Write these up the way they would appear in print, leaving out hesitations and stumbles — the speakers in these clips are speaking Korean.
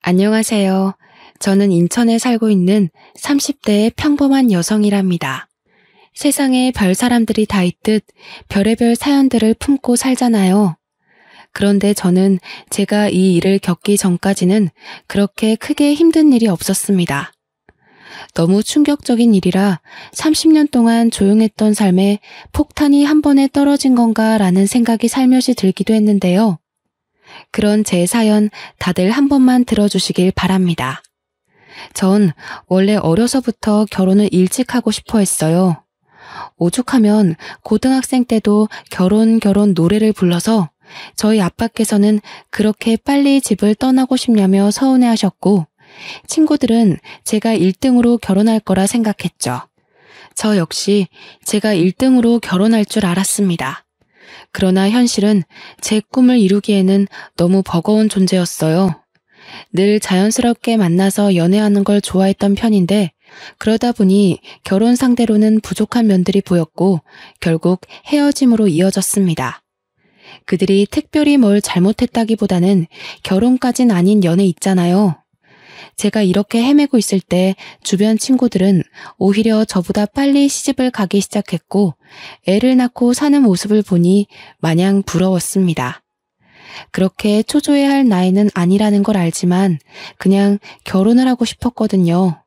안녕하세요. 저는 인천에 살고 있는 30대의 평범한 여성이랍니다. 세상에 별 사람들이 다 있듯 별의별 사연들을 품고 살잖아요. 그런데 저는 제가 이 일을 겪기 전까지는 그렇게 크게 힘든 일이 없었습니다. 너무 충격적인 일이라 30년 동안 조용했던 삶에 폭탄이 한 번에 떨어진 건가라는 생각이 살며시 들기도 했는데요. 그런 제 사연 다들 한 번만 들어주시길 바랍니다. 전 원래 어려서부터 결혼을 일찍 하고 싶어 했어요. 오죽하면 고등학생 때도 결혼 노래를 불러서 저희 아빠께서는 그렇게 빨리 집을 떠나고 싶냐며 서운해하셨고, 친구들은 제가 1등으로 결혼할 거라 생각했죠. 저 역시 제가 1등으로 결혼할 줄 알았습니다. 그러나 현실은 제 꿈을 이루기에는 너무 버거운 존재였어요. 늘 자연스럽게 만나서 연애하는 걸 좋아했던 편인데, 그러다 보니 결혼 상대로는 부족한 면들이 보였고 결국 헤어짐으로 이어졌습니다. 그들이 특별히 뭘 잘못했다기보다는 결혼까진 아닌 연애 있잖아요. 제가 이렇게 헤매고 있을 때 주변 친구들은 오히려 저보다 빨리 시집을 가기 시작했고 애를 낳고 사는 모습을 보니 마냥 부러웠습니다. 그렇게 초조해야 할 나이는 아니라는 걸 알지만 그냥 결혼을 하고 싶었거든요.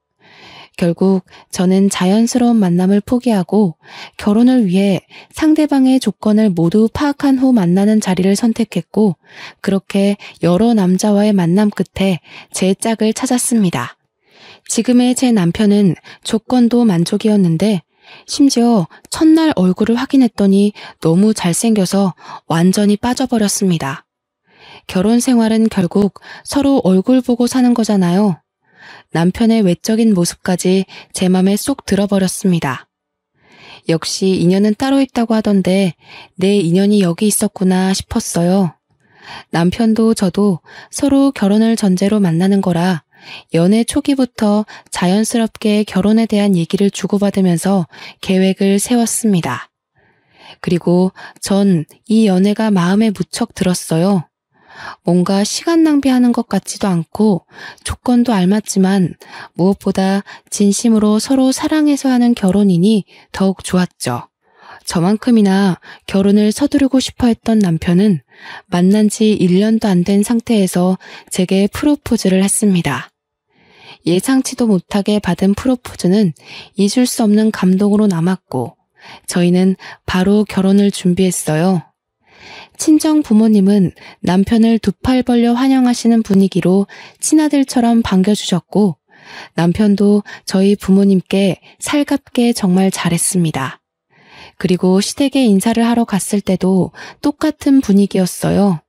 결국 저는 자연스러운 만남을 포기하고 결혼을 위해 상대방의 조건을 모두 파악한 후 만나는 자리를 선택했고, 그렇게 여러 남자와의 만남 끝에 제 짝을 찾았습니다. 지금의 제 남편은 조건도 만족이었는데 심지어 첫날 얼굴을 확인했더니 너무 잘생겨서 완전히 빠져버렸습니다. 결혼 생활은 결국 서로 얼굴 보고 사는 거잖아요. 남편의 외적인 모습까지 제 맘에 쏙 들어버렸습니다. 역시 인연은 따로 있다고 하던데 내 인연이 여기 있었구나 싶었어요. 남편도 저도 서로 결혼을 전제로 만나는 거라 연애 초기부터 자연스럽게 결혼에 대한 얘기를 주고받으면서 계획을 세웠습니다. 그리고 전 이 연애가 마음에 무척 들었어요. 뭔가 시간 낭비하는 것 같지도 않고 조건도 알맞지만 무엇보다 진심으로 서로 사랑해서 하는 결혼이니 더욱 좋았죠. 저만큼이나 결혼을 서두르고 싶어 했던 남편은 만난 지 1년도 안 된 상태에서 제게 프로포즈를 했습니다. 예상치도 못하게 받은 프로포즈는 잊을 수 없는 감동으로 남았고 저희는 바로 결혼을 준비했어요. 친정 부모님은 남편을 두 팔 벌려 환영하시는 분위기로 친아들처럼 반겨주셨고 남편도 저희 부모님께 살갑게 정말 잘했습니다. 그리고 시댁에 인사를 하러 갔을 때도 똑같은 분위기였어요.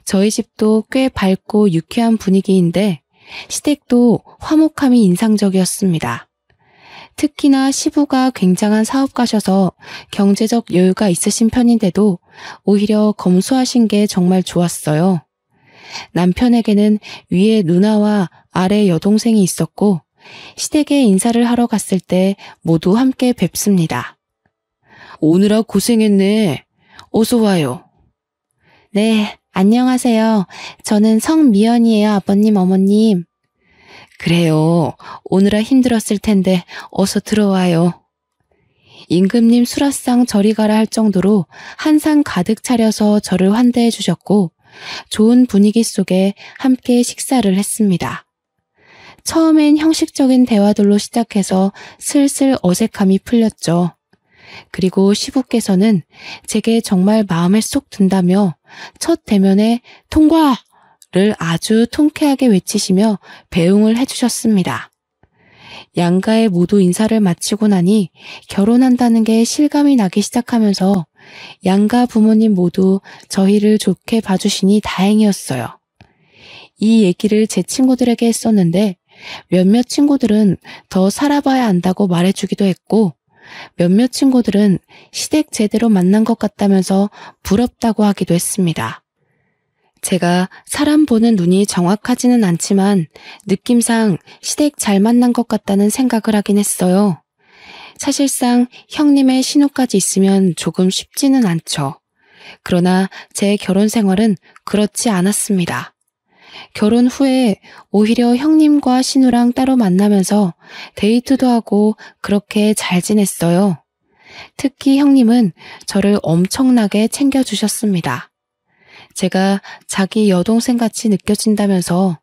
저희 집도 꽤 밝고 유쾌한 분위기인데 시댁도 화목함이 인상적이었습니다. 특히나 시부가 굉장한 사업가셔서 경제적 여유가 있으신 편인데도 오히려 검소하신 게 정말 좋았어요. 남편에게는 위에 누나와 아래 여동생이 있었고 시댁에 인사를 하러 갔을 때 모두 함께 뵙습니다. 오느라 고생했네. 어서 와요. 네, 안녕하세요. 저는 성미연이에요, 아버님, 어머님. 그래요. 오느라 힘들었을 텐데 어서 들어와요. 임금님 수라상 저리 가라 할 정도로 한상 가득 차려서 저를 환대해 주셨고 좋은 분위기 속에 함께 식사를 했습니다. 처음엔 형식적인 대화들로 시작해서 슬슬 어색함이 풀렸죠. 그리고 시부께서는 제게 정말 마음에 쏙 든다며 첫 대면에 통과! 를 아주 통쾌하게 외치시며 배웅을 해주셨습니다. 양가에 모두 인사를 마치고 나니 결혼한다는 게 실감이 나기 시작하면서 양가 부모님 모두 저희를 좋게 봐주시니 다행이었어요. 이 얘기를 제 친구들에게 했었는데 몇몇 친구들은 더 살아봐야 안다고 말해주기도 했고 몇몇 친구들은 시댁 제대로 만난 것 같다면서 부럽다고 하기도 했습니다. 제가 사람 보는 눈이 정확하지는 않지만 느낌상 시댁 잘 만난 것 같다는 생각을 하긴 했어요. 사실상 형님의 신우까지 있으면 조금 쉽지는 않죠. 그러나 제 결혼 생활은 그렇지 않았습니다. 결혼 후에 오히려 형님과 신우랑 따로 만나면서 데이트도 하고 그렇게 잘 지냈어요. 특히 형님은 저를 엄청나게 챙겨주셨습니다. 제가 자기 여동생 같이 느껴진다면서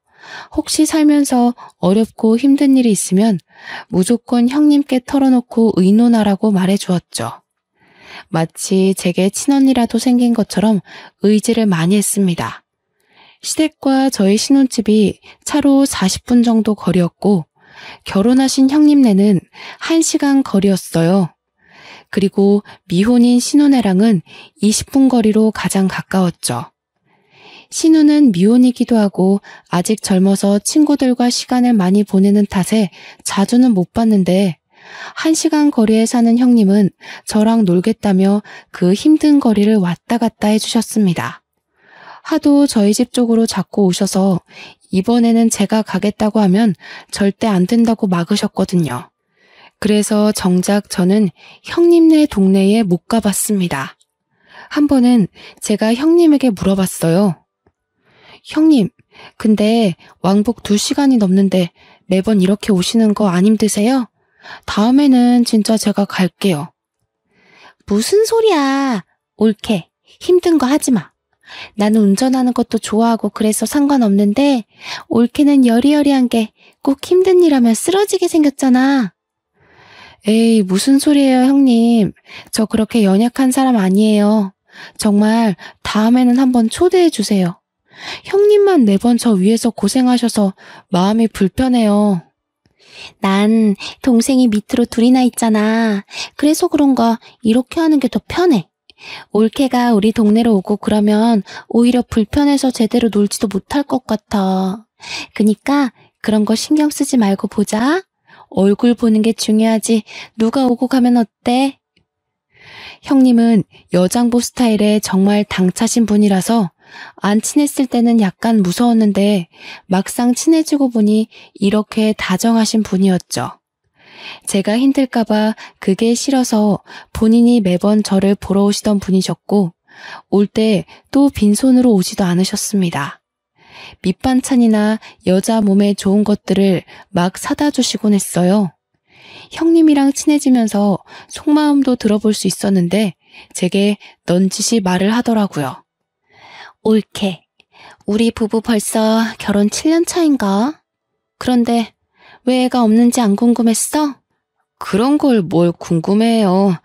혹시 살면서 어렵고 힘든 일이 있으면 무조건 형님께 털어놓고 의논하라고 말해주었죠. 마치 제게 친언니라도 생긴 것처럼 의지를 많이 했습니다. 시댁과 저희 신혼집이 차로 40분 정도 거리였고 결혼하신 형님네는 1시간 거리였어요. 그리고 미혼인 신혼애랑은 20분 거리로 가장 가까웠죠. 신우는 미혼이기도 하고 아직 젊어서 친구들과 시간을 많이 보내는 탓에 자주는 못 봤는데 1시간 거리에 사는 형님은 저랑 놀겠다며 그 힘든 거리를 왔다 갔다 해주셨습니다. 하도 저희 집 쪽으로 자꾸 오셔서 이번에는 제가 가겠다고 하면 절대 안 된다고 막으셨거든요. 그래서 정작 저는 형님네 동네에 못 가봤습니다. 한 번은 제가 형님에게 물어봤어요. 형님, 근데 왕복 2시간이 넘는데 매번 이렇게 오시는 거 안 힘드세요? 다음에는 진짜 제가 갈게요. 무슨 소리야. 옳게. 힘든 거 하지 마. 나는 운전하는 것도 좋아하고 그래서 상관없는데 옳게는 여리여리한 게 꼭 힘든 일 하면 쓰러지게 생겼잖아. 에이, 무슨 소리예요, 형님. 저 그렇게 연약한 사람 아니에요. 정말 다음에는 한번 초대해 주세요. 형님만 매번 저 위에서 고생하셔서 마음이 불편해요. 난 동생이 밑으로 둘이나 있잖아. 그래서 그런가 이렇게 하는 게 더 편해. 올케가 우리 동네로 오고 그러면 오히려 불편해서 제대로 놀지도 못할 것 같아. 그니까 그런 거 신경 쓰지 말고 보자. 얼굴 보는 게 중요하지. 누가 오고 가면 어때? 형님은 여장부 스타일에 정말 당차신 분이라서 안 친했을 때는 약간 무서웠는데 막상 친해지고 보니 이렇게 다정하신 분이었죠. 제가 힘들까봐 그게 싫어서 본인이 매번 저를 보러 오시던 분이셨고 올 때 또 빈손으로 오지도 않으셨습니다. 밑반찬이나 여자 몸에 좋은 것들을 막 사다 주시곤 했어요. 형님이랑 친해지면서 속마음도 들어볼 수 있었는데 제게 넌지시 말을 하더라고요. 옳게. 우리 부부 벌써 결혼 7년 차인가? 그런데 왜 애가 없는지 안 궁금했어? 그런 걸 뭘 궁금해요.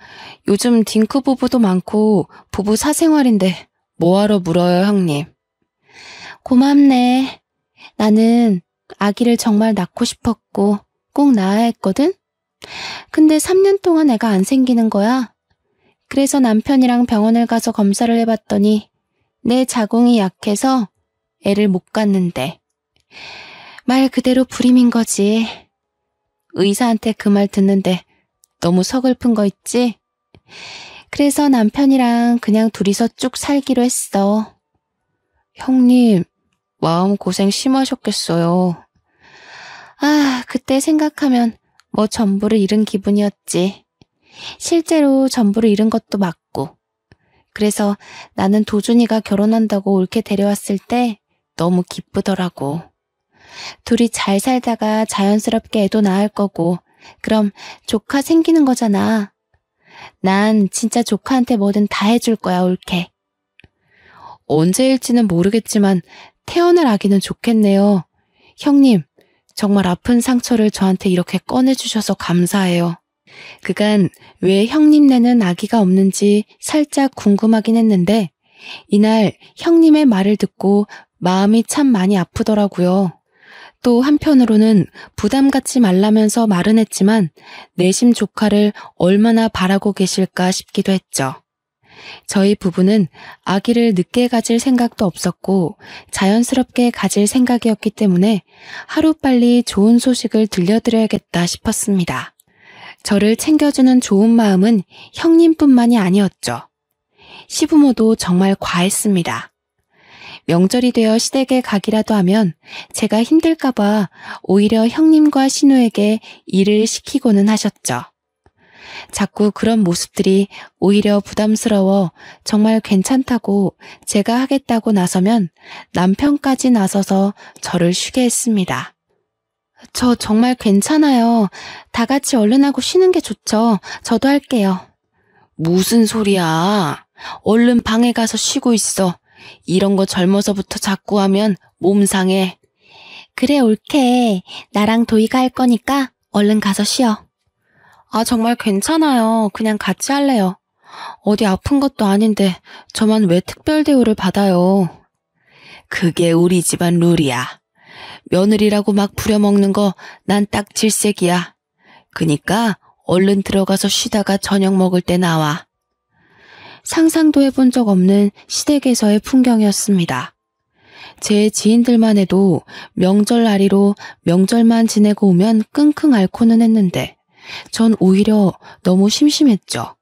요즘 딩크 부부도 많고 부부 사생활인데 뭐하러 물어요, 형님. 고맙네. 나는 아기를 정말 낳고 싶었고 꼭 낳아야 했거든? 근데 3년 동안 애가 안 생기는 거야. 그래서 남편이랑 병원을 가서 검사를 해봤더니 내 자궁이 약해서 애를 못 갖는데. 말 그대로 불임인 거지. 의사한테 그 말 듣는데 너무 서글픈 거 있지? 그래서 남편이랑 그냥 둘이서 쭉 살기로 했어. 형님, 마음고생 심하셨겠어요. 아, 그때 생각하면 뭐 전부를 잃은 기분이었지. 실제로 전부를 잃은 것도 맞고. 그래서 나는 도준이가 결혼한다고 옳게 데려왔을 때 너무 기쁘더라고. 둘이 잘 살다가 자연스럽게 애도 낳을 거고 그럼 조카 생기는 거잖아. 난 진짜 조카한테 뭐든 다 해줄 거야, 옳게. 언제일지는 모르겠지만 태어날 아기는 좋겠네요. 형님, 정말 아픈 상처를 저한테 이렇게 꺼내주셔서 감사해요. 그간 왜 형님네는 아기가 없는지 살짝 궁금하긴 했는데 이날 형님의 말을 듣고 마음이 참 많이 아프더라고요. 또 한편으로는 부담 갖지 말라면서 말은 했지만 내심 조카를 얼마나 바라고 계실까 싶기도 했죠. 저희 부부는 아기를 늦게 가질 생각도 없었고 자연스럽게 가질 생각이었기 때문에 하루빨리 좋은 소식을 들려드려야겠다 싶었습니다. 저를 챙겨주는 좋은 마음은 형님뿐만이 아니었죠. 시부모도 정말 과했습니다. 명절이 되어 시댁에 가기라도 하면 제가 힘들까봐 오히려 형님과 신우에게 일을 시키고는 하셨죠. 자꾸 그런 모습들이 오히려 부담스러워 정말 괜찮다고 제가 하겠다고 나서면 남편까지 나서서 저를 쉬게 했습니다. 저 정말 괜찮아요. 다 같이 얼른 하고 쉬는 게 좋죠. 저도 할게요. 무슨 소리야. 얼른 방에 가서 쉬고 있어. 이런 거 젊어서부터 자꾸 하면 몸 상해. 그래, 옳게. 나랑 도희가 할 거니까 얼른 가서 쉬어. 아, 정말 괜찮아요. 그냥 같이 할래요. 어디 아픈 것도 아닌데 저만 왜 특별 대우를 받아요. 그게 우리 집안 룰이야. 며느리라고 막 부려먹는 거 난 딱 질색이야. 그니까 얼른 들어가서 쉬다가 저녁 먹을 때 나와. 상상도 해본 적 없는 시댁에서의 풍경이었습니다. 제 지인들만 해도 명절날이로 명절만 지내고 오면 끙끙 앓고는 했는데 전 오히려 너무 심심했죠.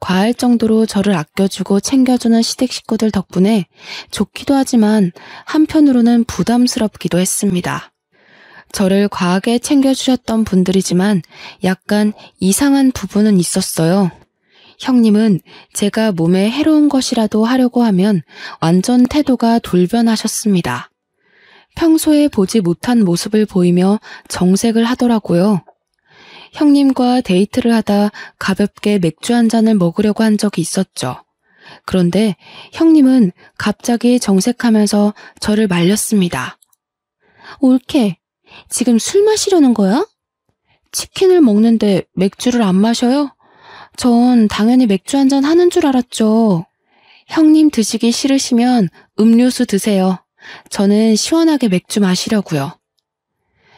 과할 정도로 저를 아껴주고 챙겨주는 시댁 식구들 덕분에 좋기도 하지만 한편으로는 부담스럽기도 했습니다. 저를 과하게 챙겨주셨던 분들이지만 약간 이상한 부분은 있었어요. 형님은 제가 몸에 해로운 것이라도 하려고 하면 완전 태도가 돌변하셨습니다. 평소에 보지 못한 모습을 보이며 정색을 하더라고요. 형님과 데이트를 하다 가볍게 맥주 한 잔을 먹으려고 한 적이 있었죠. 그런데 형님은 갑자기 정색하면서 저를 말렸습니다. 옳게, 지금 술 마시려는 거야? 치킨을 먹는데 맥주를 안 마셔요? 전 당연히 맥주 한 잔 하는 줄 알았죠. 형님 드시기 싫으시면 음료수 드세요. 저는 시원하게 맥주 마시려고요.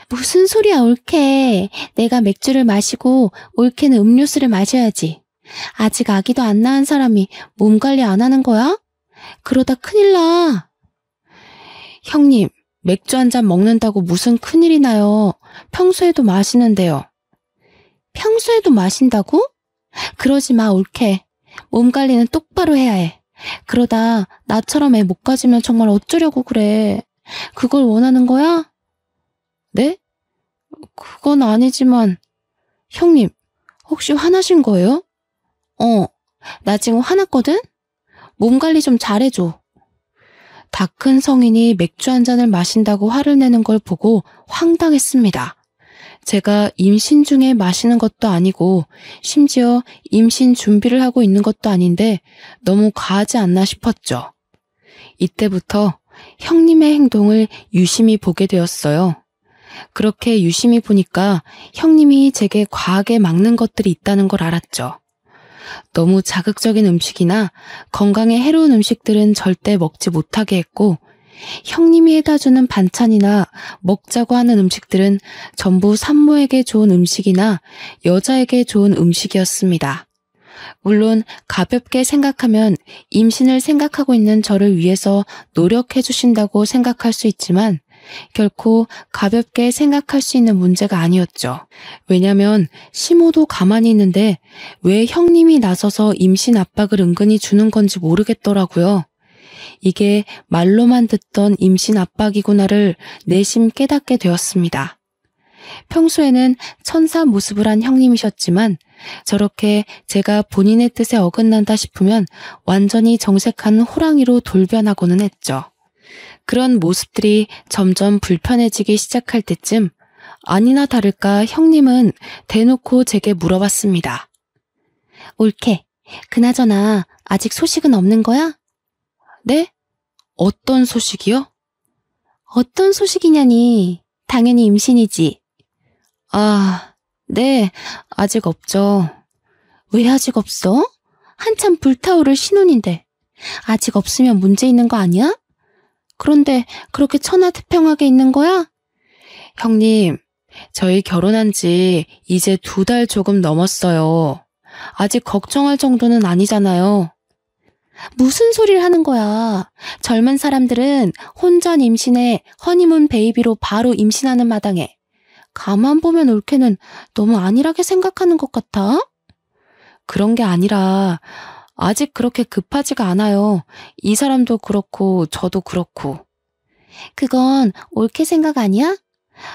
무슨 소리야, 옳게. 내가 맥주를 마시고 옳게는 음료수를 마셔야지. 아직 아기도 안 낳은 사람이 몸 관리 안 하는 거야? 그러다 큰일 나. 형님, 맥주 한 잔 먹는다고 무슨 큰일이 나요. 평소에도 마시는데요. 평소에도 마신다고? 그러지 마, 옳게. 몸 관리는 똑바로 해야 해. 그러다 나처럼 애 못 가지면 정말 어쩌려고 그래. 그걸 원하는 거야? 네? 그건 아니지만. 형님, 혹시 화나신 거예요? 나 지금 화났거든? 몸 관리 좀 잘해줘. 다 큰 성인이 맥주 한 잔을 마신다고 화를 내는 걸 보고 황당했습니다. 제가 임신 중에 마시는 것도 아니고 심지어 임신 준비를 하고 있는 것도 아닌데 너무 과하지 않나 싶었죠. 이때부터 형님의 행동을 유심히 보게 되었어요. 그렇게 유심히 보니까 형님이 제게 과하게 막는 것들이 있다는 걸 알았죠. 너무 자극적인 음식이나 건강에 해로운 음식들은 절대 먹지 못하게 했고 형님이 해다주는 반찬이나 먹자고 하는 음식들은 전부 산모에게 좋은 음식이나 여자에게 좋은 음식이었습니다. 물론 가볍게 생각하면 임신을 생각하고 있는 저를 위해서 노력해 주신다고 생각할 수 있지만 결코 가볍게 생각할 수 있는 문제가 아니었죠. 왜냐면 시모도 가만히 있는데 왜 형님이 나서서 임신 압박을 은근히 주는 건지 모르겠더라고요. 이게 말로만 듣던 임신 압박이구나를 내심 깨닫게 되었습니다. 평소에는 천사 모습을 한 형님이셨지만 저렇게 제가 본인의 뜻에 어긋난다 싶으면 완전히 정색한 호랑이로 돌변하고는 했죠. 그런 모습들이 점점 불편해지기 시작할 때쯤 아니나 다를까 형님은 대놓고 제게 물어봤습니다. 옳게, 그나저나 아직 소식은 없는 거야? 네? 어떤 소식이요? 어떤 소식이냐니. 당연히 임신이지. 아, 네, 아직 없죠. 왜 아직 없어? 한참 불타오를 신혼인데. 아직 없으면 문제 있는 거 아니야? 그런데 그렇게 천하태평하게 있는 거야? 형님, 저희 결혼한 지 이제 2달 조금 넘었어요. 아직 걱정할 정도는 아니잖아요. 무슨 소리를 하는 거야. 젊은 사람들은 혼전 임신에 허니문 베이비로 바로 임신하는 마당에 가만 보면 옳게는 너무 안일하게 생각하는 것 같아. 그런 게 아니라 아직 그렇게 급하지가 않아요. 이 사람도 그렇고 저도 그렇고. 그건 옳게 생각 아니야?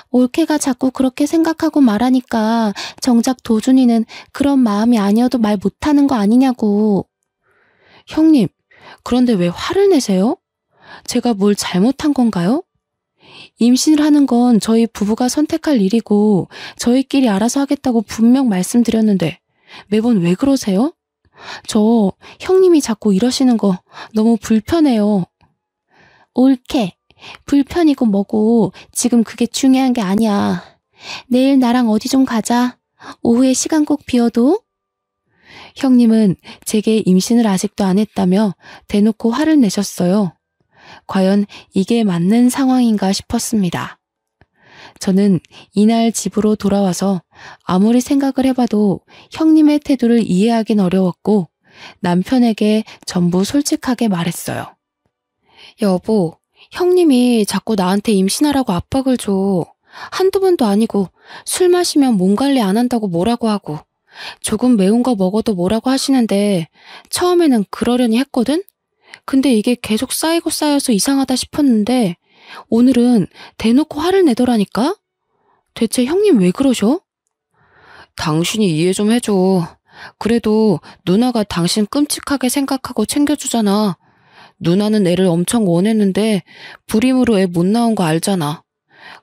올케가 자꾸 그렇게 생각하고 말하니까 정작 도준이는 그런 마음이 아니어도 말 못하는 거 아니냐고. 형님, 그런데 왜 화를 내세요? 제가 뭘 잘못한 건가요? 임신을 하는 건 저희 부부가 선택할 일이고 저희끼리 알아서 하겠다고 분명 말씀드렸는데 매번 왜 그러세요? 저 형님이 자꾸 이러시는 거 너무 불편해요. 옳게. 불편이고 뭐고 지금 그게 중요한 게 아니야. 내일 나랑 어디 좀 가자. 오후에 시간 꼭 비워도. 형님은 제게 임신을 아직도 안 했다며 대놓고 화를 내셨어요. 과연 이게 맞는 상황인가 싶었습니다. 저는 이날 집으로 돌아와서 아무리 생각을 해봐도 형님의 태도를 이해하긴 어려웠고 남편에게 전부 솔직하게 말했어요. 여보, 형님이 자꾸 나한테 임신하라고 압박을 줘. 한두 번도 아니고 술 마시면 몸 관리 안 한다고 뭐라고 하고 조금 매운 거 먹어도 뭐라고 하시는데 처음에는 그러려니 했거든? 근데 이게 계속 쌓이고 쌓여서 이상하다 싶었는데 오늘은 대놓고 화를 내더라니까? 대체 형님 왜 그러셔? 당신이 이해 좀 해줘. 그래도 누나가 당신 끔찍하게 생각하고 챙겨주잖아. 누나는 애를 엄청 원했는데 불임으로 애 못 나온 거 알잖아.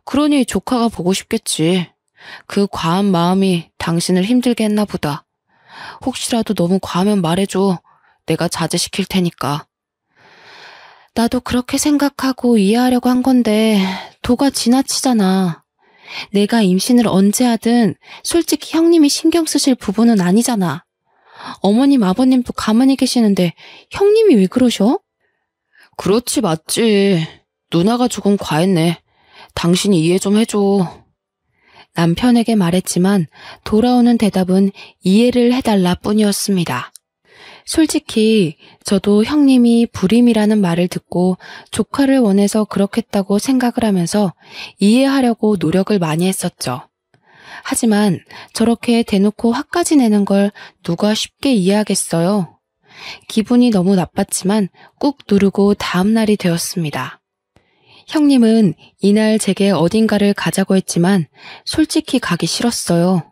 그러니 조카가 보고 싶겠지. 그 과한 마음이 당신을 힘들게 했나 보다. 혹시라도 너무 과하면 말해줘. 내가 자제시킬 테니까. 나도 그렇게 생각하고 이해하려고 한 건데 도가 지나치잖아. 내가 임신을 언제 하든 솔직히 형님이 신경 쓰실 부분은 아니잖아. 어머님, 아버님도 가만히 계시는데 형님이 왜 그러셔? 그렇지, 맞지. 누나가 조금 과했네. 당신이 이해 좀 해줘. 남편에게 말했지만 돌아오는 대답은 이해를 해달라 뿐이었습니다. 솔직히 저도 형님이 불임이라는 말을 듣고 조카를 원해서 그렇겠다고 생각을 하면서 이해하려고 노력을 많이 했었죠. 하지만 저렇게 대놓고 화까지 내는 걸 누가 쉽게 이해하겠어요. 기분이 너무 나빴지만 꾹 누르고 다음 날이 되었습니다. 형님은 이날 제게 어딘가를 가자고 했지만 솔직히 가기 싫었어요.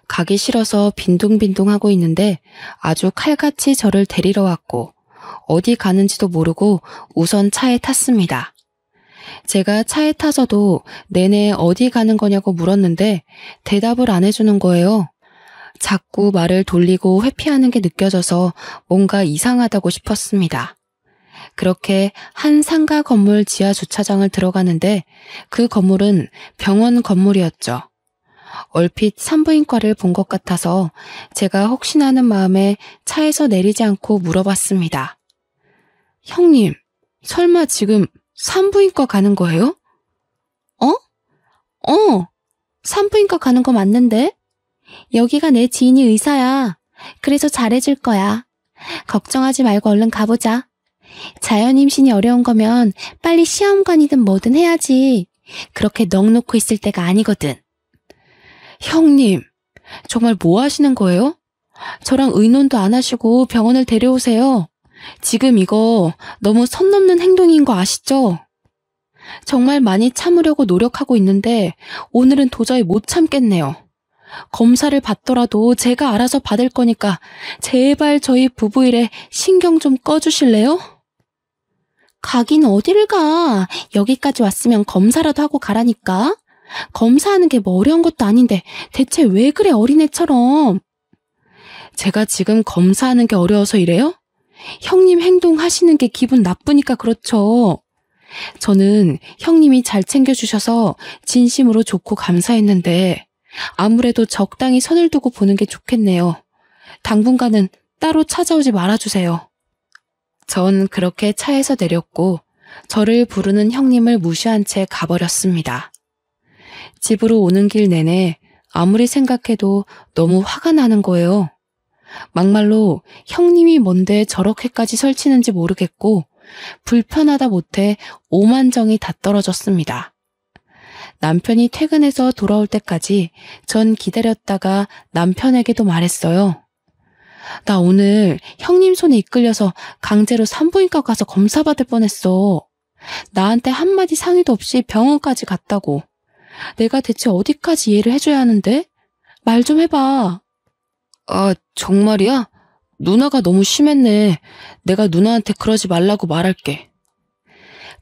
가기 싫어서 빈둥빈둥하고 있는데 아주 칼같이 저를 데리러 왔고 어디 가는지도 모르고 우선 차에 탔습니다. 제가 차에 타서도 내내 어디 가는 거냐고 물었는데 대답을 안 해주는 거예요. 자꾸 말을 돌리고 회피하는 게 느껴져서 뭔가 이상하다고 싶었습니다. 그렇게 한 상가 건물 지하 주차장을 들어가는데 그 건물은 병원 건물이었죠. 얼핏 산부인과를 본 것 같아서 제가 혹시나 하는 마음에 차에서 내리지 않고 물어봤습니다. 형님, 설마 지금 산부인과 가는 거예요? 산부인과 가는 거 맞는데? 여기가 내 지인이 의사야. 그래서 잘해줄 거야. 걱정하지 말고 얼른 가보자. 자연 임신이 어려운 거면 빨리 시험관이든 뭐든 해야지. 그렇게 넋 놓고 있을 때가 아니거든. 형님, 정말 뭐 하시는 거예요? 저랑 의논도 안 하시고 병원을 데려오세요. 지금 이거 너무 선 넘는 행동인 거 아시죠? 정말 많이 참으려고 노력하고 있는데 오늘은 도저히 못 참겠네요. 검사를 받더라도 제가 알아서 받을 거니까 제발 저희 부부 일에 신경 좀 꺼주실래요? 가긴 어디를 가. 여기까지 왔으면 검사라도 하고 가라니까. 검사하는 게 뭐 어려운 것도 아닌데 대체 왜 그래 어린애처럼. 제가 지금 검사하는 게 어려워서 이래요? 형님 행동하시는 게 기분 나쁘니까 그렇죠. 저는 형님이 잘 챙겨주셔서 진심으로 좋고 감사했는데 아무래도 적당히 선을 두고 보는 게 좋겠네요. 당분간은 따로 찾아오지 말아주세요. 전 그렇게 차에서 내렸고 저를 부르는 형님을 무시한 채 가버렸습니다. 집으로 오는 길 내내 아무리 생각해도 너무 화가 나는 거예요. 막말로 형님이 뭔데 저렇게까지 설치는지 모르겠고 불편하다 못해 오만정이 다 떨어졌습니다. 남편이 퇴근해서 돌아올 때까지 전 기다렸다가 남편에게도 말했어요. 나 오늘 형님 손에 이끌려서 강제로 산부인과 가서 검사 받을 뻔했어. 나한테 한마디 상의도 없이 병원까지 갔다고. 내가 대체 어디까지 이해를 해줘야 하는데? 말 좀 해봐. 아, 정말이야? 누나가 너무 심했네. 내가 누나한테 그러지 말라고 말할게.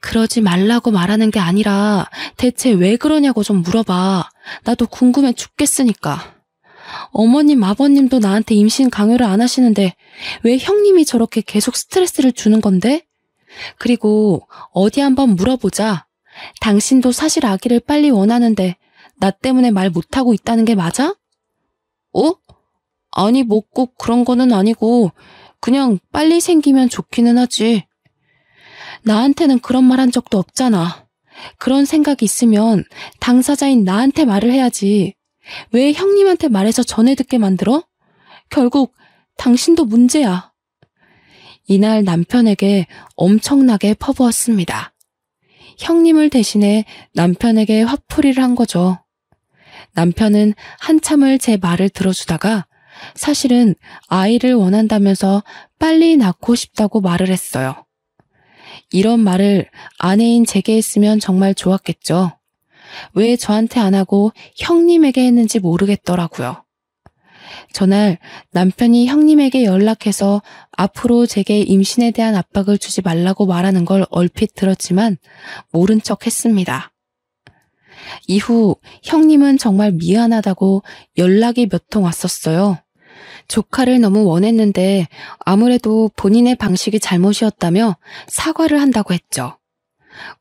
그러지 말라고 말하는 게 아니라 대체 왜 그러냐고 좀 물어봐. 나도 궁금해 죽겠으니까. 어머님, 아버님도 나한테 임신 강요를 안 하시는데 왜 형님이 저렇게 계속 스트레스를 주는 건데? 그리고 어디 한번 물어보자. 당신도 사실 아기를 빨리 원하는데 나 때문에 말 못하고 있다는 게 맞아? 어? 아니, 뭐 꼭 그런 거는 아니고 그냥 빨리 생기면 좋기는 하지. 나한테는 그런 말 한 적도 없잖아. 그런 생각이 있으면 당사자인 나한테 말을 해야지. 왜 형님한테 말해서 전해 듣게 만들어? 결국 당신도 문제야. 이날 남편에게 엄청나게 퍼부었습니다. 형님을 대신해 남편에게 화풀이를 한 거죠. 남편은 한참을 제 말을 들어주다가 사실은 아이를 원한다면서 빨리 낳고 싶다고 말을 했어요. 이런 말을 아내인 제게 했으면 정말 좋았겠죠. 왜 저한테 안 하고 형님에게 했는지 모르겠더라고요. 전날 남편이 형님에게 연락해서 앞으로 제게 임신에 대한 압박을 주지 말라고 말하는 걸 얼핏 들었지만 모른 척 했습니다. 이후 형님은 정말 미안하다고 연락이 몇 통 왔었어요. 조카를 너무 원했는데 아무래도 본인의 방식이 잘못이었다며 사과를 한다고 했죠.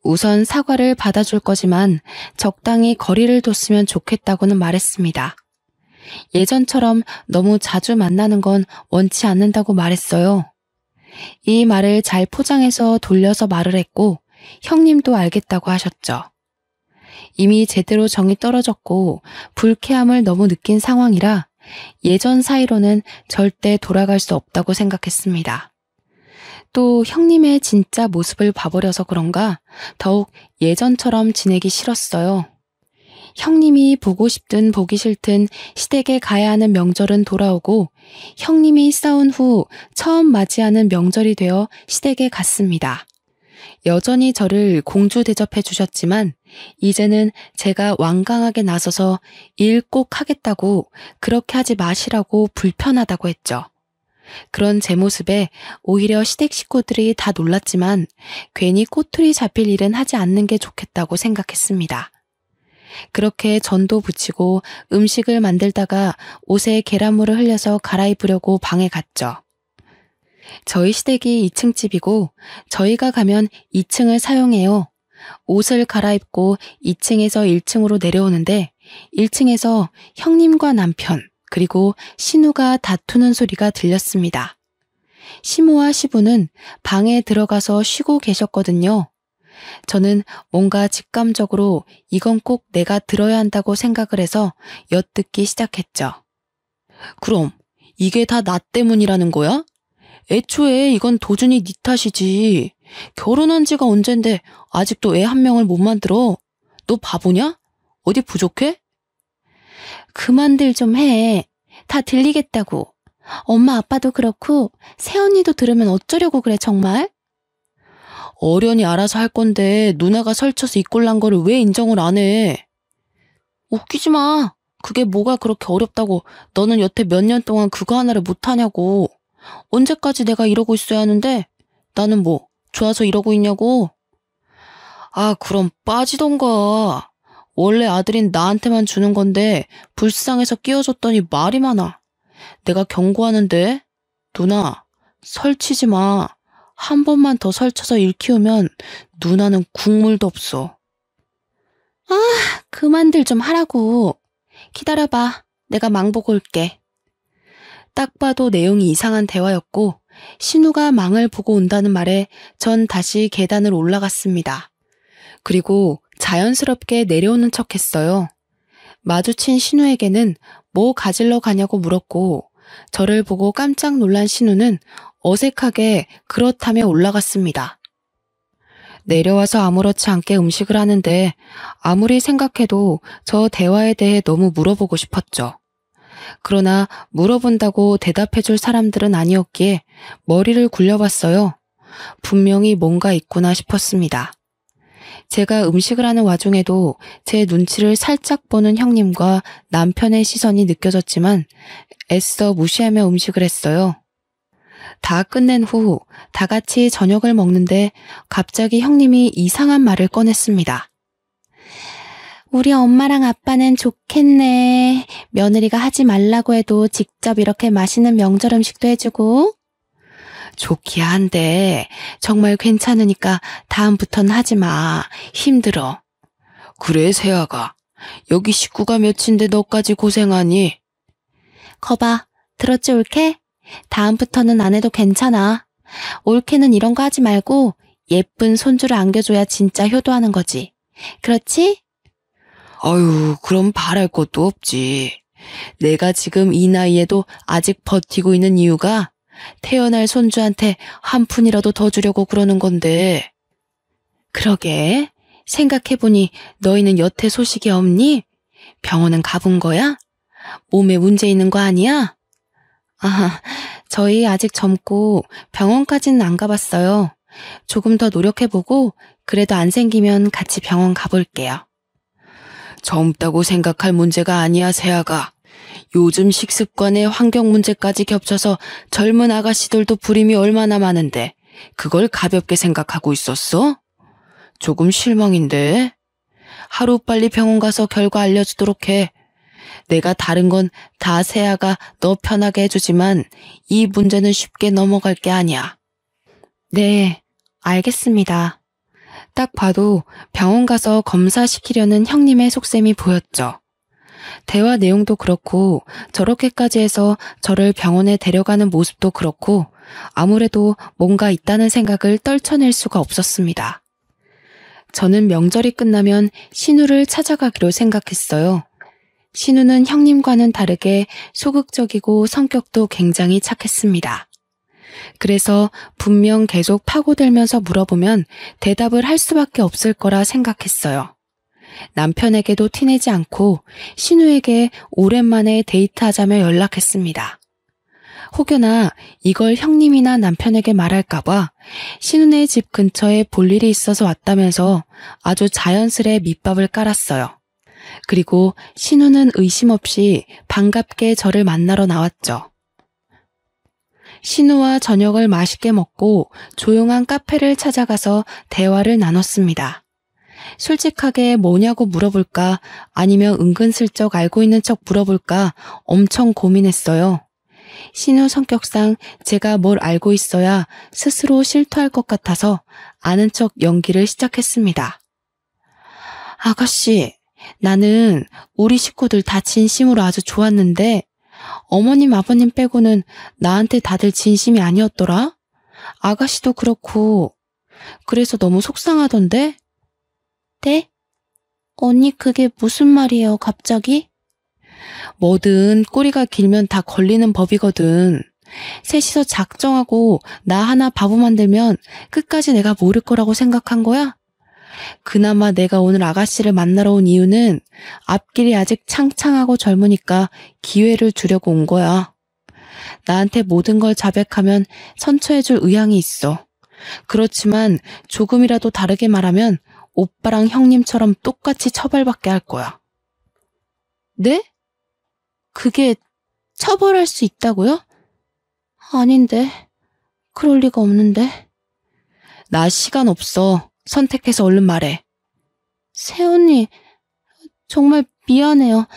우선 사과를 받아줄 거지만 적당히 거리를 뒀으면 좋겠다고는 말했습니다. 예전처럼 너무 자주 만나는 건 원치 않는다고 말했어요. 이 말을 잘 포장해서 돌려서 말을 했고 형님도 알겠다고 하셨죠. 이미 제대로 정이 떨어졌고 불쾌함을 너무 느낀 상황이라 예전 사이로는 절대 돌아갈 수 없다고 생각했습니다. 또 형님의 진짜 모습을 봐버려서 그런가 더욱 예전처럼 지내기 싫었어요. 형님이 보고 싶든 보기 싫든 시댁에 가야 하는 명절은 돌아오고 형님이 싸운 후 처음 맞이하는 명절이 되어 시댁에 갔습니다. 여전히 저를 공주 대접해 주셨지만 이제는 제가 완강하게 나서서 일 꼭 하겠다고 그렇게 하지 마시라고 불편하다고 했죠. 그런 제 모습에 오히려 시댁 식구들이 다 놀랐지만 괜히 꼬투리 잡힐 일은 하지 않는 게 좋겠다고 생각했습니다. 그렇게 전도 붙이고 음식을 만들다가 옷에 계란물을 흘려서 갈아입으려고 방에 갔죠. 저희 시댁이 2층 집이고 저희가 가면 2층을 사용해요. 옷을 갈아입고 2층에서 1층으로 내려오는데 1층에서 형님과 남편 그리고 신우가 다투는 소리가 들렸습니다. 시모와 시부는 방에 들어가서 쉬고 계셨거든요. 저는 뭔가 직감적으로 이건 꼭 내가 들어야 한다고 생각을 해서 엿듣기 시작했죠. 그럼 이게 다 나 때문이라는 거야? 애초에 이건 도준이 네 탓이지. 결혼한 지가 언젠데 아직도 애 한 명을 못 만들어. 너 바보냐? 어디 부족해? 그만들 좀 해. 다 들리겠다고. 엄마 아빠도 그렇고 새언니도 들으면 어쩌려고 그래 정말? 어련히 알아서 할 건데 누나가 설쳐서 이 꼴난 거를 왜 인정을 안 해? 웃기지 마. 그게 뭐가 그렇게 어렵다고 너는 여태 몇 년 동안 그거 하나를 못하냐고. 언제까지 내가 이러고 있어야 하는데 나는 뭐 좋아서 이러고 있냐고. 아, 그럼 빠지던가. 원래 아들인 나한테만 주는 건데 불쌍해서 끼워줬더니 말이 많아. 내가 경고하는데 누나 설치지 마. 한 번만 더 설쳐서 일 키우면 누나는 국물도 없어. 아, 그만들 좀 하라고. 기다려봐. 내가 망보고 올게. 딱 봐도 내용이 이상한 대화였고 신우가 망을 보고 온다는 말에 전 다시 계단을 올라갔습니다. 그리고 자연스럽게 내려오는 척 했어요. 마주친 신우에게는 뭐 가지러 가냐고 물었고 저를 보고 깜짝 놀란 신우는 어색하게 그렇다며 올라갔습니다. 내려와서 아무렇지 않게 음식을 하는데 아무리 생각해도 저 대화에 대해 너무 물어보고 싶었죠. 그러나 물어본다고 대답해줄 사람들은 아니었기에 머리를 굴려봤어요. 분명히 뭔가 있구나 싶었습니다. 제가 음식을 하는 와중에도 제 눈치를 살짝 보는 형님과 남편의 시선이 느껴졌지만 애써 무시하며 음식을 했어요. 다 끝낸 후 다 같이 저녁을 먹는데 갑자기 형님이 이상한 말을 꺼냈습니다. 우리 엄마랑 아빠는 좋겠네. 며느리가 하지 말라고 해도 직접 이렇게 맛있는 명절 음식도 해주고. 좋기야 한데 정말 괜찮으니까 다음부턴 하지 마. 힘들어. 그래 세아가. 여기 식구가 몇인데 너까지 고생하니? 거봐. 들었지 올케? 다음부터는 안 해도 괜찮아. 올케는 이런 거 하지 말고 예쁜 손주를 안겨줘야 진짜 효도하는 거지. 그렇지? 아유, 그럼 바랄 것도 없지. 내가 지금 이 나이에도 아직 버티고 있는 이유가 태어날 손주한테 한 푼이라도 더 주려고 그러는 건데. 그러게, 생각해보니 너희는 여태 소식이 없니? 병원은 가본 거야? 몸에 문제 있는 거 아니야? 아, 저희 아직 젊고 병원까지는 안 가봤어요. 조금 더 노력해보고 그래도 안 생기면 같이 병원 가볼게요. 젊다고 생각할 문제가 아니야, 세아가. 요즘 식습관에 환경 문제까지 겹쳐서 젊은 아가씨들도 불임이 얼마나 많은데 그걸 가볍게 생각하고 있었어? 조금 실망인데. 하루빨리 병원 가서 결과 알려주도록 해. 내가 다른 건 다 세아가 너 편하게 해주지만 이 문제는 쉽게 넘어갈 게 아니야. 네, 알겠습니다. 딱 봐도 병원 가서 검사시키려는 형님의 속셈이 보였죠. 대화 내용도 그렇고 저렇게까지 해서 저를 병원에 데려가는 모습도 그렇고 아무래도 뭔가 있다는 생각을 떨쳐낼 수가 없었습니다. 저는 명절이 끝나면 신우를 찾아가기로 생각했어요. 신우는 형님과는 다르게 소극적이고 성격도 굉장히 착했습니다. 그래서 분명 계속 파고들면서 물어보면 대답을 할 수밖에 없을 거라 생각했어요. 남편에게도 티내지 않고 신우에게 오랜만에 데이트하자며 연락했습니다. 혹여나 이걸 형님이나 남편에게 말할까봐 신우네 집 근처에 볼 일이 있어서 왔다면서 아주 자연스레 밑밥을 깔았어요. 그리고 신우는 의심 없이 반갑게 저를 만나러 나왔죠. 신우와 저녁을 맛있게 먹고 조용한 카페를 찾아가서 대화를 나눴습니다. 솔직하게 뭐냐고 물어볼까 아니면 은근슬쩍 알고 있는 척 물어볼까 엄청 고민했어요. 신우 성격상 제가 뭘 알고 있어야 스스로 실토할 것 같아서 아는 척 연기를 시작했습니다. 아가씨, 나는 우리 식구들 다 진심으로 아주 좋았는데 어머님 아버님 빼고는 나한테 다들 진심이 아니었더라? 아가씨도 그렇고 그래서 너무 속상하던데? 네? 언니 그게 무슨 말이에요 갑자기? 뭐든 꼬리가 길면 다 걸리는 법이거든. 셋이서 작정하고 나 하나 바보 만들면 끝까지 내가 모를 거라고 생각한 거야? 그나마 내가 오늘 아가씨를 만나러 온 이유는 앞길이 아직 창창하고 젊으니까 기회를 주려고 온 거야. 나한테 모든 걸 자백하면 선처해줄 의향이 있어. 그렇지만 조금이라도 다르게 말하면 오빠랑 형님처럼 똑같이 처벌받게 할 거야. 네? 그게 처벌할 수 있다고요? 아닌데. 그럴 리가 없는데. 나 시간 없어. 선택해서 얼른 말해. 새언니, 정말 미안해요.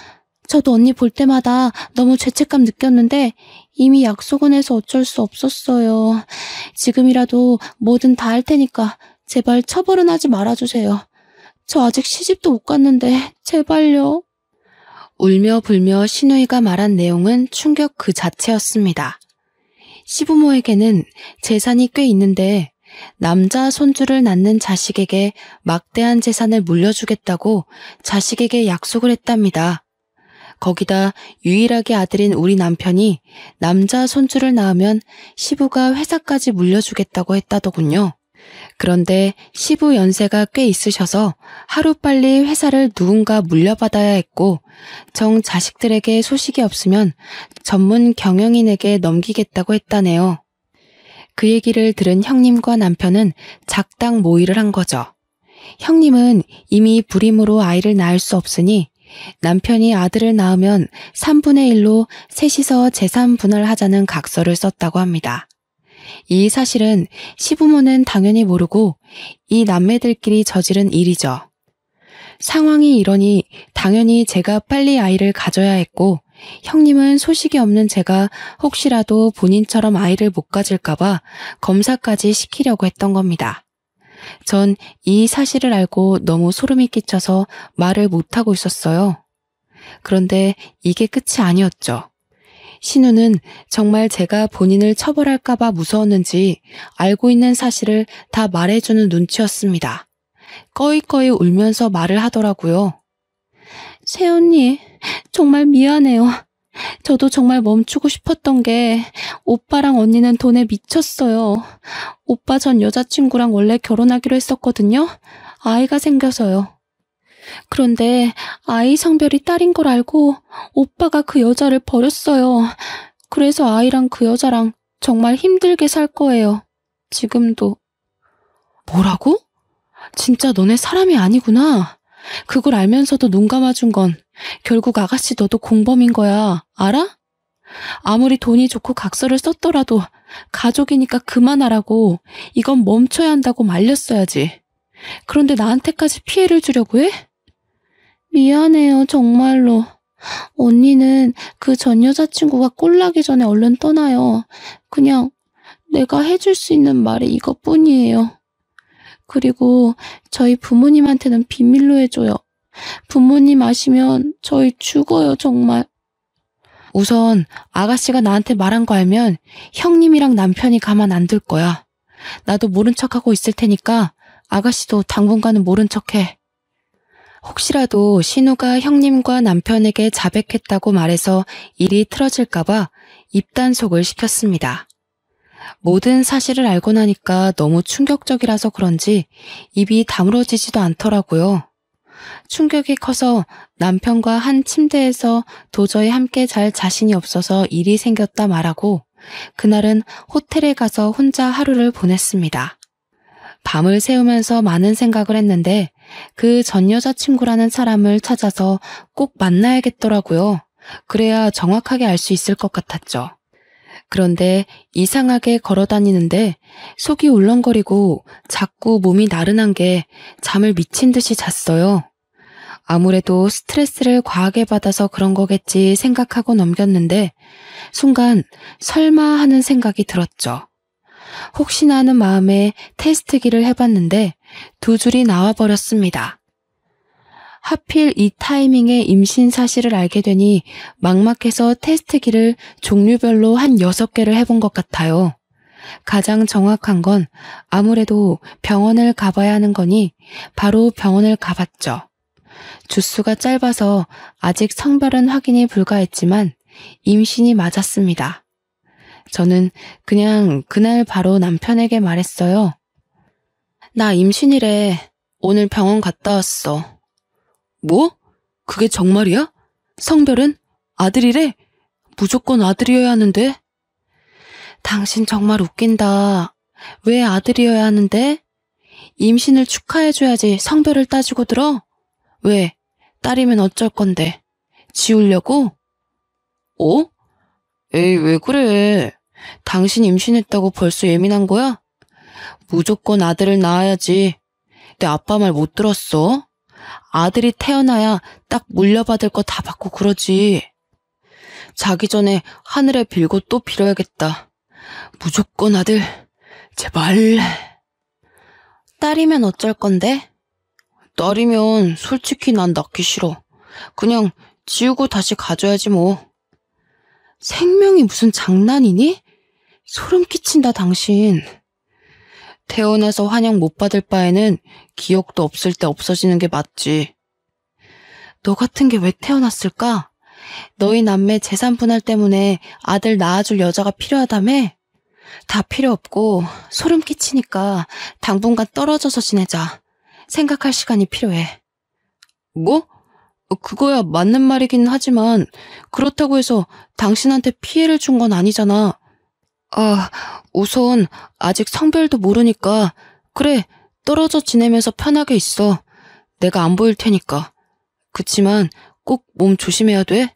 저도 언니 볼 때마다 너무 죄책감 느꼈는데 이미 약속은 해서 어쩔 수 없었어요. 지금이라도 뭐든 다 할 테니까 제발 처벌은 하지 말아주세요. 저 아직 시집도 못 갔는데 제발요. 울며 불며 신우이가 말한 내용은 충격 그 자체였습니다. 시부모에게는 재산이 꽤 있는데 남자 손주를 낳는 자식에게 막대한 재산을 물려주겠다고 자식에게 약속을 했답니다. 거기다 유일하게 아들인 우리 남편이 남자 손주를 낳으면 시부가 회사까지 물려주겠다고 했다더군요. 그런데 시부 연세가 꽤 있으셔서 하루빨리 회사를 누군가 물려받아야 했고 정 자식들에게 소식이 없으면 전문 경영인에게 넘기겠다고 했다네요. 그 얘기를 들은 형님과 남편은 작당 모의를 한 거죠. 형님은 이미 불임으로 아이를 낳을 수 없으니 남편이 아들을 낳으면 3분의 1로 셋이서 재산 분할하자는 각서를 썼다고 합니다. 이 사실은 시부모는 당연히 모르고 이 남매들끼리 저지른 일이죠. 상황이 이러니 당연히 제가 빨리 아이를 가져야 했고 형님은 소식이 없는 제가 혹시라도 본인처럼 아이를 못 가질까봐 검사까지 시키려고 했던 겁니다. 전 이 사실을 알고 너무 소름이 끼쳐서 말을 못하고 있었어요. 그런데 이게 끝이 아니었죠. 신우는 정말 제가 본인을 처벌할까봐 무서웠는지 알고 있는 사실을 다 말해주는 눈치였습니다. 꺼이꺼이 울면서 말을 하더라고요. 새언니, 정말 미안해요. 저도 정말 멈추고 싶었던 게 오빠랑 언니는 돈에 미쳤어요. 오빠 전 여자친구랑 원래 결혼하기로 했었거든요. 아이가 생겨서요. 그런데 아이 성별이 딸인 걸 알고 오빠가 그 여자를 버렸어요. 그래서 아이랑 그 여자랑 정말 힘들게 살 거예요. 지금도. 뭐라고? 진짜 너네 사람이 아니구나. 그걸 알면서도 눈 감아준 건 결국 아가씨 너도 공범인 거야. 알아? 아무리 돈이 좋고 각서를 썼더라도 가족이니까 그만하라고, 이건 멈춰야 한다고 말렸어야지. 그런데 나한테까지 피해를 주려고 해? 미안해요, 정말로. 언니는 그 전 여자친구가 꼴나기 전에 얼른 떠나요. 그냥 내가 해줄 수 있는 말이 이것뿐이에요. 그리고 저희 부모님한테는 비밀로 해줘요. 부모님 아시면 저희 죽어요, 정말. 우선 아가씨가 나한테 말한 거 알면 형님이랑 남편이 가만 안 둘 거야. 나도 모른 척하고 있을 테니까 아가씨도 당분간은 모른 척해. 혹시라도 신우가 형님과 남편에게 자백했다고 말해서 일이 틀어질까봐 입단속을 시켰습니다. 모든 사실을 알고 나니까 너무 충격적이라서 그런지 입이 다물어지지도 않더라고요. 충격이 커서 남편과 한 침대에서 도저히 함께 잘 자신이 없어서 일이 생겼다 말하고 그날은 호텔에 가서 혼자 하루를 보냈습니다. 밤을 새우면서 많은 생각을 했는데 그 전 여자친구라는 사람을 찾아서 꼭 만나야겠더라고요. 그래야 정확하게 알 수 있을 것 같았죠. 그런데 이상하게 걸어다니는데 속이 울렁거리고 자꾸 몸이 나른한 게 잠을 미친 듯이 잤어요. 아무래도 스트레스를 과하게 받아서 그런 거겠지 생각하고 넘겼는데 순간 설마 하는 생각이 들었죠. 혹시나 하는 마음에 테스트기를 해봤는데 2줄이 나와버렸습니다. 하필 이 타이밍에 임신 사실을 알게 되니 막막해서 테스트기를 종류별로 한 6개를 해본 것 같아요. 가장 정확한 건 아무래도 병원을 가봐야 하는 거니 바로 병원을 가봤죠. 주수가 짧아서 아직 성별은 확인이 불가했지만 임신이 맞았습니다. 저는 그냥 그날 바로 남편에게 말했어요. 나 임신이래. 오늘 병원 갔다 왔어. 뭐? 그게 정말이야? 성별은? 아들이래? 무조건 아들이어야 하는데? 당신 정말 웃긴다. 왜 아들이어야 하는데? 임신을 축하해줘야지 성별을 따지고 들어? 왜? 딸이면 어쩔 건데? 지우려고? 어? 에이, 왜 그래? 당신 임신했다고 벌써 예민한 거야? 무조건 아들을 낳아야지. 내 아빠 말 못 들었어? 아들이 태어나야 딱 물려받을 거 다 받고 그러지. 자기 전에 하늘에 빌고 또 빌어야겠다. 무조건 아들, 제발. 딸이면 어쩔 건데? 딸이면 솔직히 난 낳기 싫어. 그냥 지우고 다시 가져야지 뭐. 생명이 무슨 장난이니? 소름 끼친다 당신. 태어나서 환영 못 받을 바에는 기억도 없을 때 없어지는 게 맞지. 너 같은 게 왜 태어났을까? 너희 남매 재산 분할 때문에 아들 낳아줄 여자가 필요하다며? 다 필요 없고 소름 끼치니까 당분간 떨어져서 지내자. 생각할 시간이 필요해. 뭐? 그거야 맞는 말이긴 하지만 그렇다고 해서 당신한테 피해를 준 건 아니잖아. 우선 아직 성별도 모르니까 그래, 떨어져 지내면서 편하게 있어. 내가 안 보일 테니까. 그치만 꼭 몸 조심해야 돼.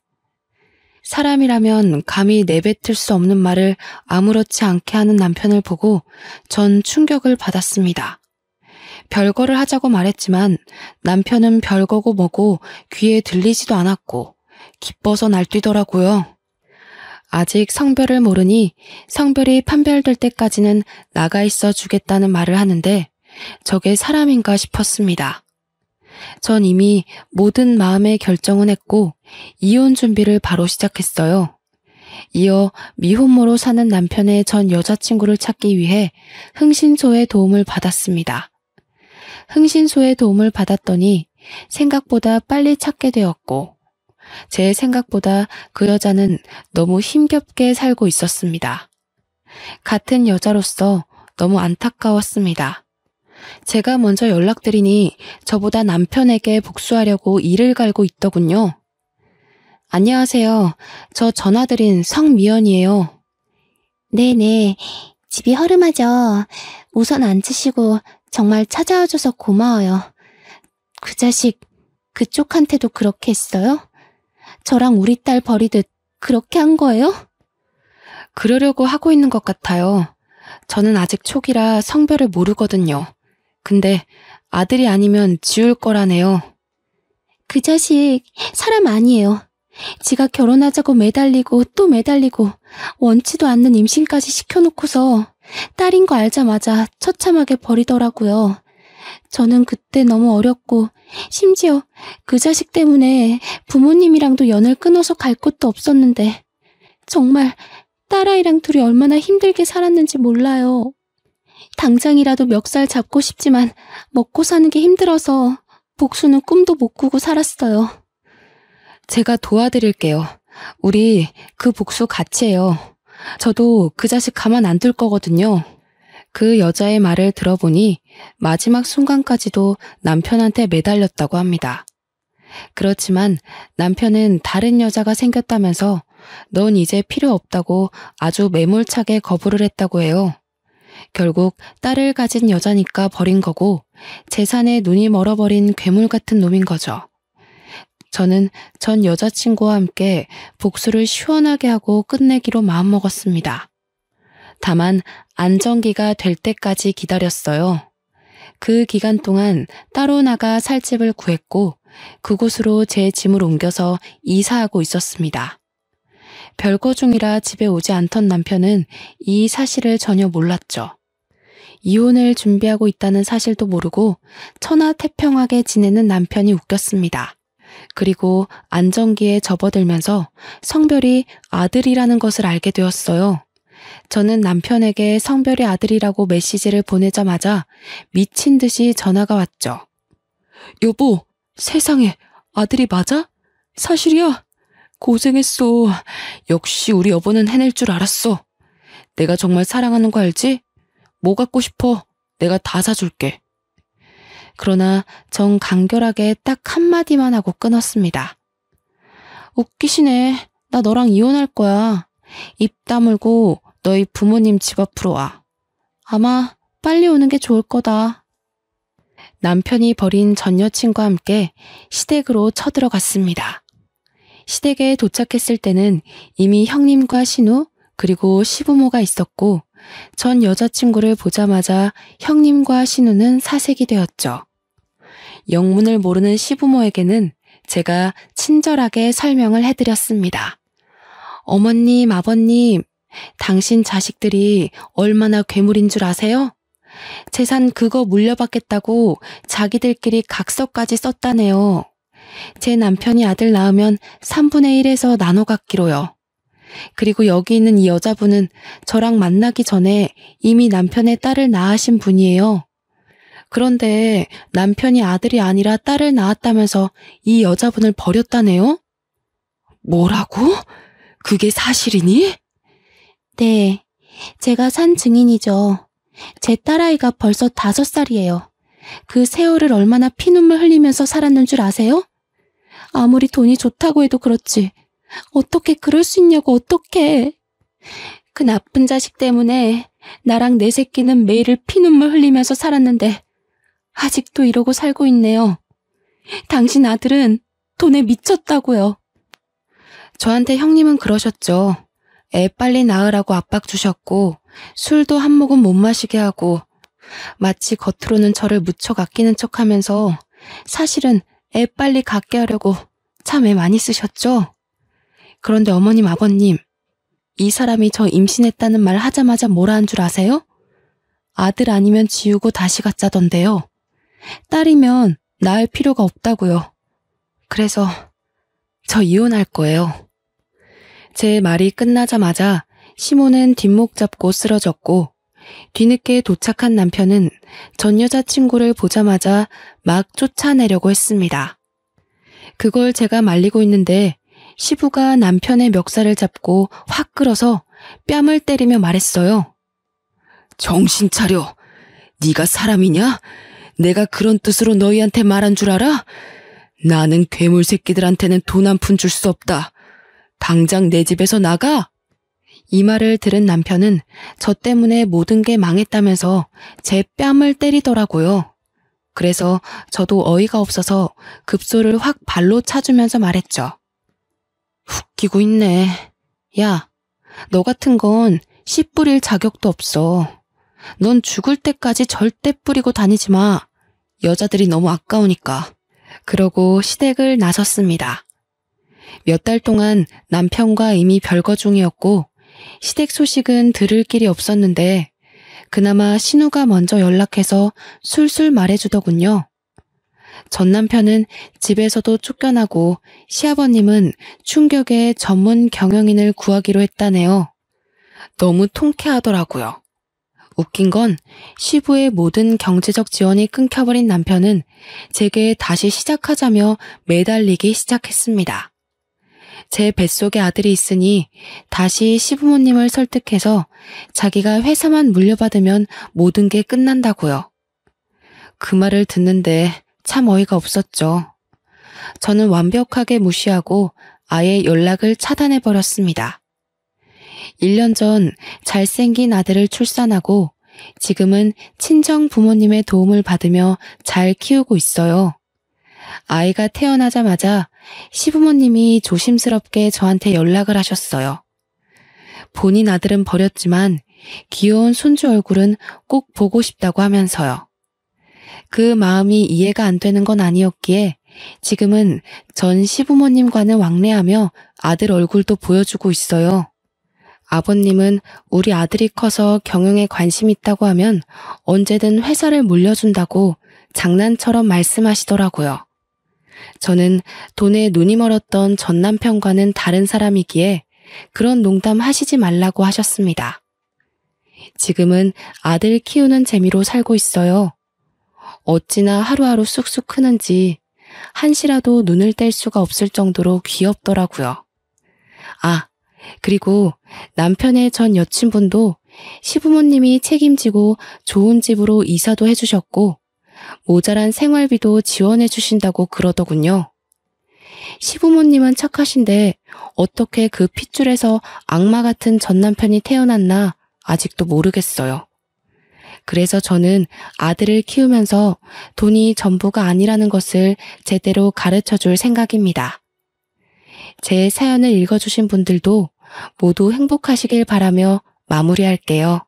사람이라면 감히 내뱉을 수 없는 말을 아무렇지 않게 하는 남편을 보고 전 충격을 받았습니다. 별거를 하자고 말했지만 남편은 별거고 뭐고 귀에 들리지도 않았고 기뻐서 날뛰더라고요. 아직 성별을 모르니 성별이 판별될 때까지는 나가 있어 주겠다는 말을 하는데 저게 사람인가 싶었습니다. 전 이미 모든 마음의 결정은 했고 이혼 준비를 바로 시작했어요. 이어 미혼모로 사는 남편의 전 여자친구를 찾기 위해 흥신소의 도움을 받았습니다. 흥신소의 도움을 받았더니 생각보다 빨리 찾게 되었고 제 생각보다 그 여자는 너무 힘겹게 살고 있었습니다. 같은 여자로서 너무 안타까웠습니다. 제가 먼저 연락드리니 저보다 남편에게 복수하려고 이를 갈고 있더군요. 안녕하세요. 저 전화드린 성미연이에요. 네네. 집이 허름하죠. 우선 앉으시고 정말 찾아와줘서 고마워요. 그 자식 그쪽한테도 그렇게 했어요? 저랑 우리 딸 버리듯 그렇게 한 거예요? 그러려고 하고 있는 것 같아요. 저는 아직 초기라 성별을 모르거든요. 근데 아들이 아니면 지울 거라네요. 그 자식 사람 아니에요. 지가 결혼하자고 매달리고 또 매달리고 원치도 않는 임신까지 시켜놓고서 딸인 거 알자마자 처참하게 버리더라고요. 저는 그때 너무 어렸고 심지어 그 자식 때문에 부모님이랑도 연을 끊어서 갈 곳도 없었는데 정말 딸아이랑 둘이 얼마나 힘들게 살았는지 몰라요. 당장이라도 멱살 잡고 싶지만 먹고 사는 게 힘들어서 복수는 꿈도 못 꾸고 살았어요. 제가 도와드릴게요. 우리 그 복수 같이 해요. 저도 그 자식 가만 안 둘 거거든요. 그 여자의 말을 들어보니 마지막 순간까지도 남편한테 매달렸다고 합니다. 그렇지만 남편은 다른 여자가 생겼다면서 넌 이제 필요 없다고 아주 매몰차게 거부를 했다고 해요. 결국 딸을 가진 여자니까 버린 거고 재산에 눈이 멀어버린 괴물 같은 놈인 거죠. 저는 전 여자친구와 함께 복수를 시원하게 하고 끝내기로 마음먹었습니다. 다만 안정기가 될 때까지 기다렸어요. 그 기간 동안 따로 나가 살 집을 구했고 그곳으로 제 짐을 옮겨서 이사하고 있었습니다. 별거 중이라 집에 오지 않던 남편은 이 사실을 전혀 몰랐죠. 이혼을 준비하고 있다는 사실도 모르고 천하태평하게 지내는 남편이 웃겼습니다. 그리고 안정기에 접어들면서 성별이 아들이라는 것을 알게 되었어요. 저는 남편에게 성별이 아들이라고 메시지를 보내자마자 미친 듯이 전화가 왔죠. 여보, 세상에 아들이 맞아? 사실이야? 고생했어. 역시 우리 여보는 해낼 줄 알았어. 내가 정말 사랑하는 거 알지? 뭐 갖고 싶어? 내가 다 사줄게. 그러나 전 간결하게 딱 한마디만 하고 끊었습니다. 웃기시네. 나 너랑 이혼할 거야. 입 다물고 너희 부모님 집 앞으로 와. 아마 빨리 오는 게 좋을 거다. 남편이 버린 전 여친과 함께 시댁으로 쳐들어갔습니다. 시댁에 도착했을 때는 이미 형님과 신우 그리고 시부모가 있었고 전 여자친구를 보자마자 형님과 신우는 사색이 되었죠. 영문을 모르는 시부모에게는 제가 친절하게 설명을 해드렸습니다. 어머님, 아버님, 당신 자식들이 얼마나 괴물인 줄 아세요? 재산 그거 물려받겠다고 자기들끼리 각서까지 썼다네요. 제 남편이 아들 낳으면 3분의 1에서 나눠 갖기로요. 그리고 여기 있는 이 여자분은 저랑 만나기 전에 이미 남편의 딸을 낳으신 분이에요. 그런데 남편이 아들이 아니라 딸을 낳았다면서 이 여자분을 버렸다네요? 뭐라고? 그게 사실이니? 네, 제가 산 증인이죠. 제 딸아이가 벌써 5살이에요. 그 세월을 얼마나 피눈물 흘리면서 살았는 줄 아세요? 아무리 돈이 좋다고 해도 그렇지. 어떻게 그럴 수 있냐고 어떡해. 그 나쁜 자식 때문에 나랑 내 새끼는 매일 피눈물 흘리면서 살았는데 아직도 이러고 살고 있네요. 당신 아들은 돈에 미쳤다고요. 저한테 형님은 그러셨죠. 애 빨리 낳으라고 압박 주셨고 술도 한 모금 못 마시게 하고 마치 겉으로는 저를 무척 아끼는 척하면서 사실은 애 빨리 갖게 하려고 참 애 많이 쓰셨죠. 그런데 어머님 아버님, 이 사람이 저 임신했다는 말 하자마자 뭐라 한 줄 아세요? 아들 아니면 지우고 다시 갖자던데요. 딸이면 낳을 필요가 없다고요. 그래서 저 이혼할 거예요. 제 말이 끝나자마자 시모는 뒷목 잡고 쓰러졌고 뒤늦게 도착한 남편은 전 여자친구를 보자마자 막 쫓아내려고 했습니다. 그걸 제가 말리고 있는데 시부가 남편의 멱살을 잡고 확 끌어서 뺨을 때리며 말했어요. 정신 차려. 네가 사람이냐? 내가 그런 뜻으로 너희한테 말한 줄 알아? 나는 괴물 새끼들한테는 돈 한 푼 줄 수 없다. 당장 내 집에서 나가! 이 말을 들은 남편은 저 때문에 모든 게 망했다면서 제 뺨을 때리더라고요. 그래서 저도 어이가 없어서 급소를 확 발로 차주면서 말했죠. 웃기고 있네. 야, 너 같은 건 씨 뿌릴 자격도 없어. 넌 죽을 때까지 절대 뿌리고 다니지 마. 여자들이 너무 아까우니까. 그러고 시댁을 나섰습니다. 몇 달 동안 남편과 이미 별거 중이었고 시댁 소식은 들을 길이 없었는데 그나마 신우가 먼저 연락해서 술술 말해주더군요. 전 남편은 집에서도 쫓겨나고 시아버님은 충격에 전문 경영인을 구하기로 했다네요. 너무 통쾌하더라고요. 웃긴 건 시부의 모든 경제적 지원이 끊겨버린 남편은 제게 다시 시작하자며 매달리기 시작했습니다. 제 뱃속에 아들이 있으니 다시 시부모님을 설득해서 자기가 회사만 물려받으면 모든 게 끝난다고요. 그 말을 듣는데 참 어이가 없었죠. 저는 완벽하게 무시하고 아예 연락을 차단해버렸습니다. 1년 전 잘생긴 아들을 출산하고 지금은 친정 부모님의 도움을 받으며 잘 키우고 있어요. 아이가 태어나자마자 시부모님이 조심스럽게 저한테 연락을 하셨어요. 본인 아들은 버렸지만 귀여운 손주 얼굴은 꼭 보고 싶다고 하면서요. 그 마음이 이해가 안 되는 건 아니었기에 지금은 전 시부모님과는 왕래하며 아들 얼굴도 보여주고 있어요. 아버님은 우리 아들이 커서 경영에 관심 있다고 하면 언제든 회사를 물려준다고 장난처럼 말씀하시더라고요. 저는 돈에 눈이 멀었던 전 남편과는 다른 사람이기에 그런 농담 하시지 말라고 하셨습니다. 지금은 아들 키우는 재미로 살고 있어요. 어찌나 하루하루 쑥쑥 크는지 한시라도 눈을 뗄 수가 없을 정도로 귀엽더라고요. 아, 그리고 남편의 전 여친분도 시부모님이 책임지고 좋은 집으로 이사도 해주셨고 모자란 생활비도 지원해 주신다고 그러더군요. 시부모님은 착하신데 어떻게 그 핏줄에서 악마 같은 전 남편이 태어났나 아직도 모르겠어요. 그래서 저는 아들을 키우면서 돈이 전부가 아니라는 것을 제대로 가르쳐 줄 생각입니다. 제 사연을 읽어주신 분들도 모두 행복하시길 바라며 마무리할게요.